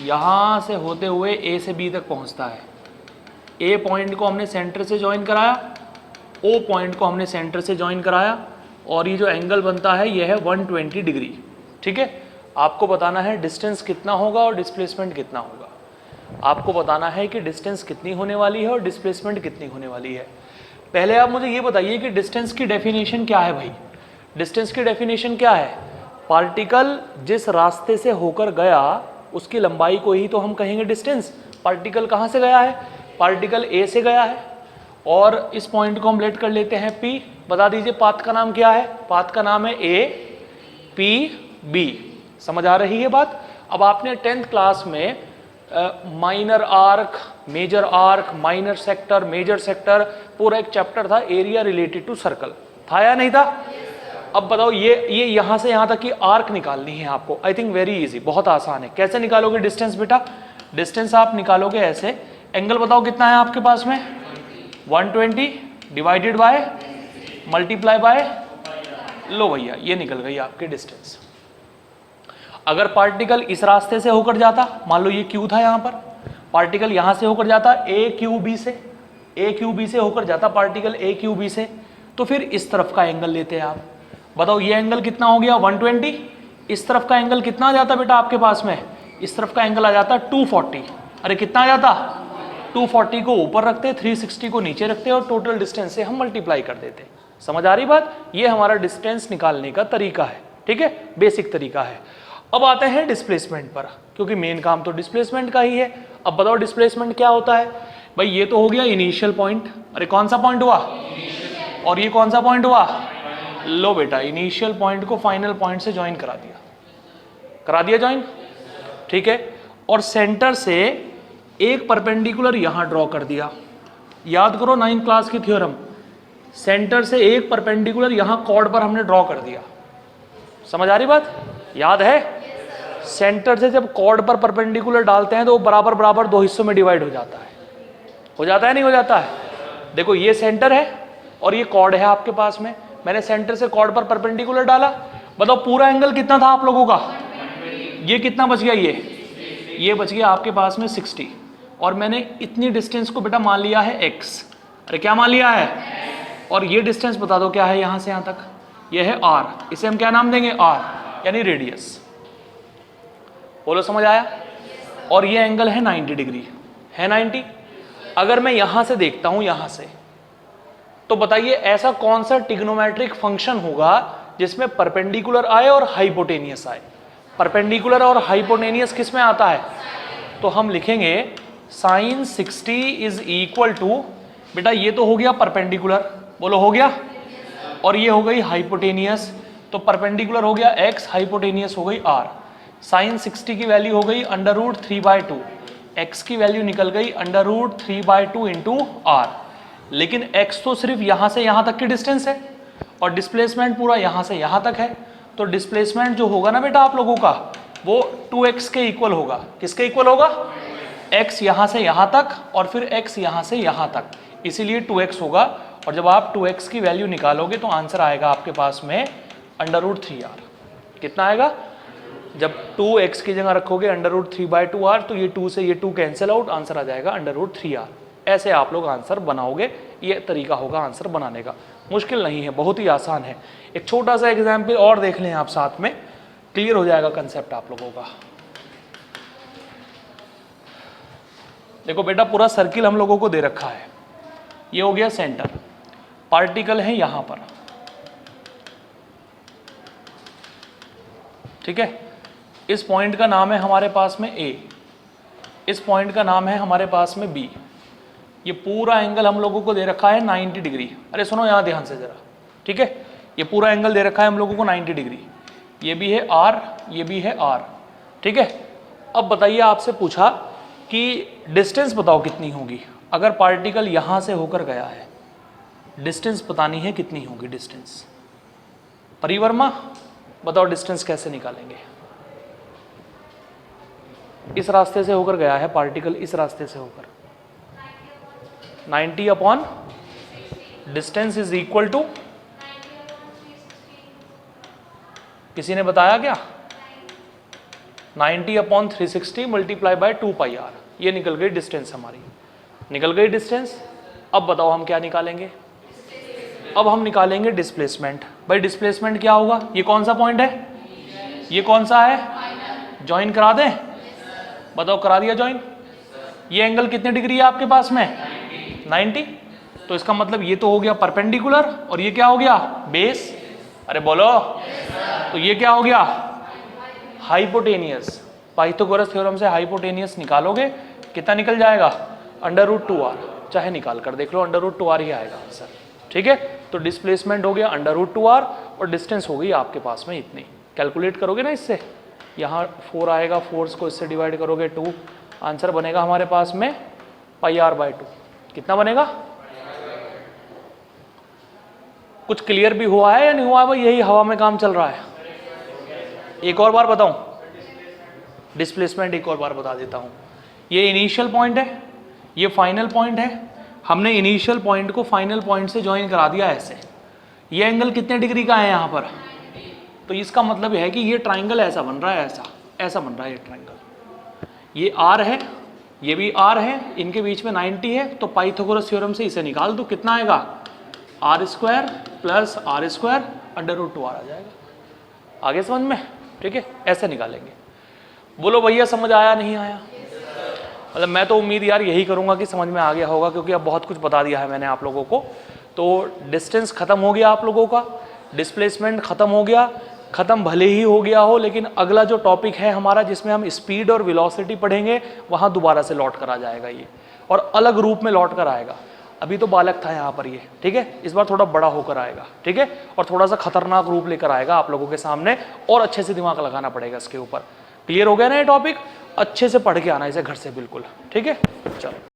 Speaker 1: यहां से होते हुए ए से बी तक पहुंचता है। ए पॉइंट को हमने सेंटर से ज्वाइन कराया, ओ पॉइंट को हमने सेंटर से ज्वाइन कराया, और ये जो एंगल बनता है ये है 120 डिग्री, ठीक है। आपको बताना है डिस्टेंस कितना होगा और डिस्प्लेसमेंट कितना होगा। आपको बताना है कि डिस्टेंस कितनी होने वाली है और डिस्प्लेसमेंट कितनी होने वाली है। पहले आप मुझे ये बताइए कि डिस्टेंस की डेफिनेशन क्या है भाई। डिस्टेंस की डेफिनेशन क्या है, पार्टिकल जिस रास्ते से होकर गया उसकी लंबाई को ही तो हम कहेंगे डिस्टेंस। पार्टिकल कहाँ से गया है, पार्टिकल ए से गया है, और इस पॉइंट को हम लेट कर लेते हैं पी। बता दीजिए पाथ का नाम क्या है, पाथ का नाम है ए पी बी। समझ आ रही है बात। अब आपने 10th क्लास में minor arc, major arc, minor sector, major sector, पूरा एक चैप्टर था एरिया रिलेटेड टू सर्कल, था या नहीं था। अब बताओ ये यहाँ से यहाँ तक की आर्क निकालनी है आपको। आई थिंक वेरी इजी, बहुत आसान है। कैसे निकालोगे डिस्टेंस बेटा, डिस्टेंस आप निकालोगे ऐसे, एंगल बताओ कितना है आपके पास में 120 डिवाइडेड बाय मल्टीप्लाई बाय, लो भैया ये निकल गई आपकी डिस्टेंस। अगर पार्टिकल इस रास्ते से होकर जाता, मान लो ये क्यू था यहाँ पर, पार्टिकल यहाँ से होकर जाता ए क्यू बी से, ए क्यू बी से होकर जाता पार्टिकल ए क्यू बी से, तो फिर इस तरफ का एंगल लेते हैं आप। बताओ ये एंगल कितना हो गया 120, इस तरफ का एंगल कितना आ जाता बेटा आपके पास में, इस तरफ का एंगल आ जाता 240। अरे कितना आ जाता 240 को ऊपर रखते, 360 को नीचे रखते और टोटल डिस्टेंस से हम मल्टीप्लाई कर देते। समझ आ रही बात। ये हमारा डिस्टेंस निकालने का तरीका है, ठीक है, बेसिक तरीका है। अब आते हैं डिस्प्लेसमेंट पर, क्योंकि मेन काम तो डिस्प्लेसमेंट का ही है। अब बताओ डिस्प्लेसमेंट क्या होता है भाई। ये तो हो गया इनिशियल पॉइंट, अरे कौन सा पॉइंट हुआ, और ये कौन सा पॉइंट हुआ, लो बेटा इनिशियल पॉइंट को फाइनल पॉइंट से ज्वाइन करा दिया ज्वाइन, ठीक है। और सेंटर से एक परपेंडिकुलर यहां ड्रॉ कर दिया। याद करो 9th क्लास की थ्योरम, सेंटर से एक परपेंडिकुलर यहां कॉर्ड पर हमने ड्रॉ कर दिया। समझ आ रही बात, याद है? सेंटर से जब कॉर्ड पर परपेंडिकुलर डालते हैं तो वो बराबर बराबर दो हिस्सों में डिवाइड हो जाता है नहीं हो जाता है? देखो ये सेंटर है और ये कॉर्ड है आपके पास में, मैंने सेंटर से कॉर्ड पर परपेंडिकुलर डाला। बताओ पूरा एंगल कितना था आप लोगों का, ये कितना बच गया, ये बच गया आपके पास में 60, और मैंने इतनी डिस्टेंस को बेटा मान लिया है x। अरे क्या मान लिया है, और ये डिस्टेंस बता दो क्या है यहां से यहां तक, ये है r, इसे हम क्या नाम देंगे, r यानी रेडियस। बोलो समझ आया? और ये एंगल है 90 डिग्री, है 90। अगर मैं यहां से देखता हूं यहां से, तो बताइए ऐसा कौन सा ट्रिग्नोमेट्रिक फंक्शन होगा जिसमें परपेंडिकुलर आए और हाइपोटेनियस आए। परपेंडिकुलर और हाइपोटेनियस किस में आता है, तो हम लिखेंगे sin 60 इज इक्वल टू, बेटा ये तो हो गया परपेंडिकुलर, बोलो हो गया, और ये हो गई हाइपोटेनियस, तो परपेंडिकुलर हो गया x, हाइपोटेनियस हो गई r। sin 60 की वैल्यू हो गई √3/2, x की वैल्यू निकल गई √3/2 इंटू r। लेकिन x तो सिर्फ यहां से यहां तक की डिस्टेंस है और डिस्प्लेसमेंट पूरा यहां से यहां तक है, तो डिस्प्लेसमेंट जो होगा ना बेटा आप लोगों का, वो 2x के इक्वल होगा। किसके इक्वल होगा, x यहां से यहां तक और फिर x यहां से यहां तक, इसीलिए 2x होगा। और जब आप 2x की वैल्यू निकालोगे तो आंसर आएगा आपके पास में √3r। कितना आएगा, जब 2x की जगह रखोगे √3/2r, तो ये 2 से ये 2 कैंसिल आउट, आंसर आ जाएगा √3r। ऐसे आप लोग आंसर बनाओगे, ये तरीका होगा आंसर बनाने का, मुश्किल नहीं है, बहुत ही आसान है। एक छोटा सा एग्जाम्पल और देख लें आप साथ में, क्लियर हो जाएगा कंसेप्ट आप लोगों का। देखो बेटा पूरा सर्किल हम लोगों को दे रखा है, ये हो गया सेंटर, पार्टिकल है यहां पर, ठीक है। इस पॉइंट का नाम है हमारे पास में A, इस पॉइंट का नाम है हमारे पास में B। ये पूरा एंगल हम लोगों को दे रखा है 90 डिग्री। अरे सुनो यहाँ ध्यान से जरा, ठीक है। ये पूरा एंगल दे रखा है हम लोगों को 90 डिग्री, ये भी है R, ये भी है R, ठीक है। अब बताइए आपसे पूछा कि डिस्टेंस बताओ कितनी होगी अगर पार्टिकल यहाँ से होकर गया है, डिस्टेंस बतानी है कितनी होगी डिस्टेंस। परिवर्मा बताओ डिस्टेंस कैसे निकालेंगे। इस रास्ते से होकर गया है पार्टिकल, इस रास्ते से होकर, 90 upon distance is equal to, किसी ने बताया क्या, 90 अपॉन 360 मल्टीप्लाई बाय 2πr। ये निकल गई डिस्टेंस हमारी, निकल गई डिस्टेंस। अब बताओ हम क्या निकालेंगे, अब हम निकालेंगे डिस्प्लेसमेंट। भाई डिस्प्लेसमेंट क्या होगा, ये कौन सा पॉइंट है, ये कौन सा है, ज्वाइन करा दें, बताओ करा दिया ज्वाइन। ये एंगल कितने डिग्री है आपके पास में, 90, तो इसका मतलब ये तो हो गया परपेंडिकुलर और ये क्या हो गया, बेस। अरे बोलो, तो ये क्या हो गया, हाइपोटेनियस। पाइथागोरस थ्योरम से हाइपोटेनियस निकालोगे कितना निकल जाएगा, √2r, चाहे निकाल कर देख लो, √2r ही आएगा आंसर, ठीक है। तो डिस्प्लेसमेंट हो गया √2r और डिस्टेंस हो गई आपके पास में इतनी। कैलकुलेट करोगे ना इससे, यहाँ 4 आएगा, 4 को इससे डिवाइड करोगे 2, आंसर बनेगा हमारे पास में πr/2। कितना बनेगा, कुछ क्लियर भी हुआ है या नहीं हुआ है भाई, यही हवा में काम चल रहा है। एक और बार बताऊं, डिस्प्लेसमेंट एक और बार बता देता हूं। ये इनिशियल पॉइंट है, ये फाइनल पॉइंट है, हमने इनिशियल पॉइंट को फाइनल पॉइंट से ज्वाइन करा दिया ऐसे। ये एंगल कितने डिग्री का है यहाँ पर, तो इसका मतलब है कि ये ट्राइंगल ऐसा बन रहा है, ऐसा बन रहा है ये ट्राइंगल। ये R है, ये भी R है, इनके बीच में 90 है, तो पाइथागोरस थ्योरम से इसे निकाल दो, कितना आएगा, r² + r² √2r आ जाएगा। आगे समझ में, ठीक है, ऐसे निकालेंगे। बोलो भैया समझ आया नहीं आया, मतलब मैं तो उम्मीद यार यही करूंगा कि समझ में आ गया होगा, क्योंकि अब बहुत कुछ बता दिया है मैंने आप लोगों को। तो डिस्टेंस खत्म हो गया आप लोगों का, डिस्प्लेसमेंट खत्म हो गया, ख़त्म भले ही हो गया हो, लेकिन अगला जो टॉपिक है हमारा जिसमें हम स्पीड और वेलोसिटी पढ़ेंगे वहाँ दोबारा से लौट कर आ जाएगा ये, और अलग रूप में लौट कर आएगा। अभी तो बालक था यहाँ पर ये, ठीक है, इस बार थोड़ा बड़ा होकर आएगा, ठीक है, और थोड़ा सा खतरनाक रूप लेकर आएगा आप लोगों के सामने, और अच्छे से दिमाग लगाना पड़ेगा इसके ऊपर। क्लियर हो गया ना ये टॉपिक? अच्छे से पढ़ के आना इसे घर से बिल्कुल, ठीक है। चलो।